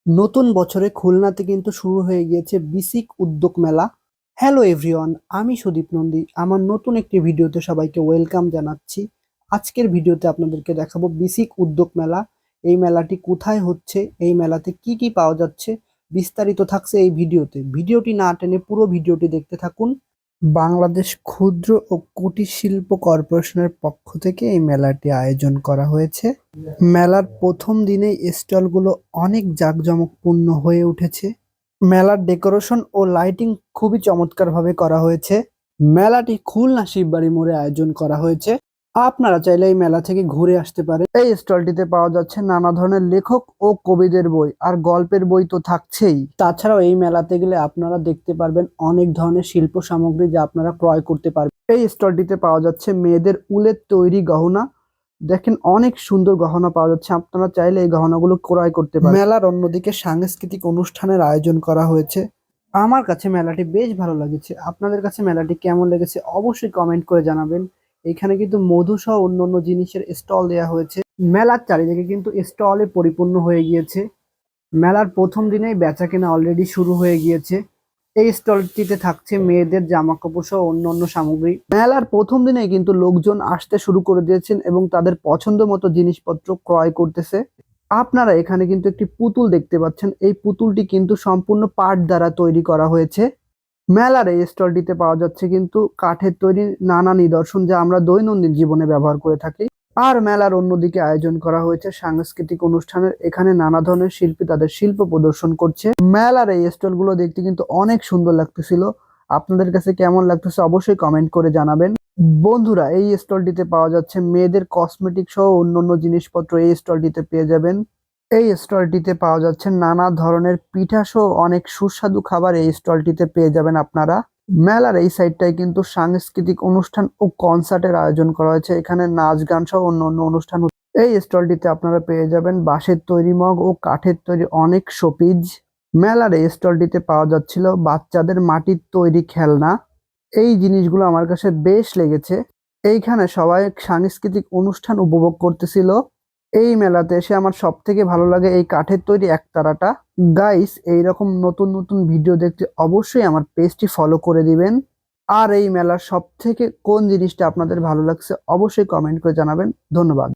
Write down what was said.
নতুন বছরে খুলনাতে কিন্তু শুরু হয়ে গিয়েছে বিসিক উদ্যোগ মেলা। হ্যালো এভরিওয়ান, আমি সুদীপ নন্দী। আমার নতুন একটি ভিডিওতে সবাইকে ওয়েলকাম জানাচ্ছি। আজকের ভিডিওতে আপনাদেরকে দেখাবো বিসিক উদ্যোগ মেলা। এই মেলাটি কোথায় হচ্ছে, এই মেলাতে কি কি পাওয়া যাচ্ছে, বিস্তারিত থাকছে এই ভিডিওতে। ভিডিওটি না টেনে পুরো ভিডিওটি দেখতে থাকুন। বাংলাদেশ ক্ষুদ্র ও কুটির শিল্প কর্পোরেশনের পক্ষ থেকে এই মেলাটি আয়োজন করা হয়েছে। মেলার প্রথম দিনেই স্টলগুলো অনেক জাঁকজমকপূর্ণ হয়ে উঠেছে। মেলার ডেকোরেশন ও লাইটিং খুবই চমৎকারভাবে করা হয়েছে। মেলাটি খুলনা শিববাড়ি মোড়ে আয়োজন করা হয়েছে। আপনারা চাইলে এই মেলা থেকে ঘুরে আসতে পারেন। এই স্টলটিতে পাওয়া যাচ্ছে নানা ধরনের লেখক ও কবিদের বই, আর গল্পের বই তো থাকছেই। তাছাড়াও এই মেলাতে গেলে আপনারা দেখতে পারবেন অনেক ধরনের শিল্প সামগ্রী যা আপনারা ক্রয় করতে পারবেন। এই স্টলটিতে পাওয়া যাচ্ছে মেয়েদের উলের তৈরি গহনা। দেখেন অনেক সুন্দর গহনা পাওয়া যাচ্ছে, আপনারা চাইলে এই গহনাগুলো ক্রয় করতে পারেন। মেলার অন্যদিকে সাংস্কৃতিক অনুষ্ঠানের আয়োজন করা হয়েছে। আমার কাছে মেলাটি বেশ ভালো লেগেছে। আপনাদের কাছে মেলাটি কেমন লেগেছে অবশ্যই কমেন্ট করে জানাবেন। এখানে কিন্তু মধু সহ অন্যান্য জিনিসের স্টল দেওয়া হয়েছে। মেলার চারিদিকে কিন্তু স্টলে পরিপূর্ণ হয়ে গিয়েছে। মেলার প্রথম দিনেই বেচাকেনা অলরেডি শুরু হয়ে গিয়েছে। এই স্টলটিতে থাকছে মেয়েদের জামা কাপড় সহ অন্যান্য সামগ্রী। মেলার প্রথম দিনেই কিন্তু লোকজন আসতে শুরু করে দিয়েছেন এবং তাদের পছন্দ মতো জিনিসপত্র ক্রয় করতেছে। আপনারা এখানে কিন্তু একটি পুতুল দেখতে পাচ্ছেন। এই পুতুলটি কিন্তু সম্পূর্ণ পাট দ্বারা তৈরি করা হয়েছে। মেলার এই স্টলটিতে পাওয়া যাচ্ছে কিন্তু কাঠের তৈরি নানা নিদর্শন, যা আমরা দৈনন্দিন জীবনে ব্যবহার করে থাকি। আর মেলার অন্যদিকে আয়োজন করা হয়েছে সাংস্কৃতিক অনুষ্ঠানের। এখানে নানা ধরনের শিল্পী তাদের শিল্প প্রদর্শন করছে। মেলার এই স্টলগুলো দেখতে কিন্তু অনেক সুন্দর লাগতেছিল। আপনাদের কাছে কেমন লাগতেছে অবশ্যই কমেন্ট করে জানাবেন। বন্ধুরা, এই স্টলটিতে পাওয়া যাচ্ছে মেয়েদের কসমেটিক সহ অন্যান্য জিনিসপত্র এই স্টলটিতে পেয়ে যাবেন। এই স্টলটিতে পাওয়া যাচ্ছে নানা ধরনের পিঠা সহ অনেক সুস্বাদু খাবার এই স্টলটিতে পেয়ে যাবেন আপনারা। মেলার এই সাইডটায় কিন্তু সাংস্কৃতিক অনুষ্ঠান ও কনসার্টের আয়োজন করা হয়েছে। এখানে নাচ গান সহ অন্য অনুষ্ঠান হচ্ছে। এই স্টলটিতে আপনারা পেয়ে যাবেন বাঁশের তৈরি মগ ও কাঠের তৈরি অনেক শোপিজ। মেলার এই স্টলটিতে পাওয়া যাচ্ছিল বাচ্চাদের মাটির তৈরি খেলনা। এই জিনিসগুলো আমার কাছে বেশ লেগেছে। এইখানে সবাই সাংস্কৃতিক অনুষ্ঠান উপভোগ করতেছিল। এই মেলাতে এসে আমার সব থেকে ভালো লাগে এই কাঠের তৈরি একতারাটা। গাইস, এইরকম নতুন নতুন ভিডিও দেখতে অবশ্যই আমার পেজটি ফলো করে দিবেন। আর এই মেলার সব থেকে কোন জিনিসটা আপনাদের ভালো লাগছে অবশ্যই কমেন্ট করে জানাবেন। ধন্যবাদ।